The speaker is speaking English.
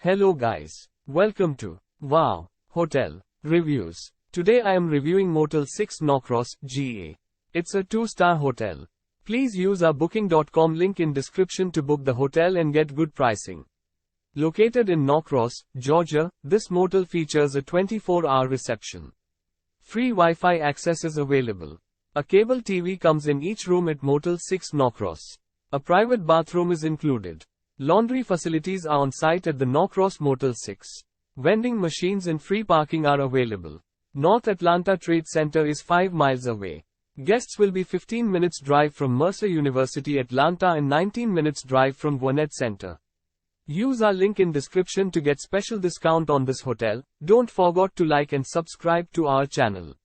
Hello guys. Welcome to Wow Hotel Reviews. Today I am reviewing Motel 6-Norcross, GA. It's a 2-star hotel. Please use our booking.com link in description to book the hotel and get good pricing. Located in Norcross, Georgia, this motel features a 24-hour reception. Free Wi-Fi access is available. A cable TV comes in each room at Motel 6-Norcross. A private bathroom is included. Laundry facilities are on site at the Norcross Motel 6. Vending machines and free parking are available. North Atlanta Trade Center is 5 miles away. Guests will be 15 minutes drive from Mercer University Atlanta and 19 minutes drive from Gwinnett Center. Use our link in description to get special discount on this hotel. Don't forget to like and subscribe to our channel.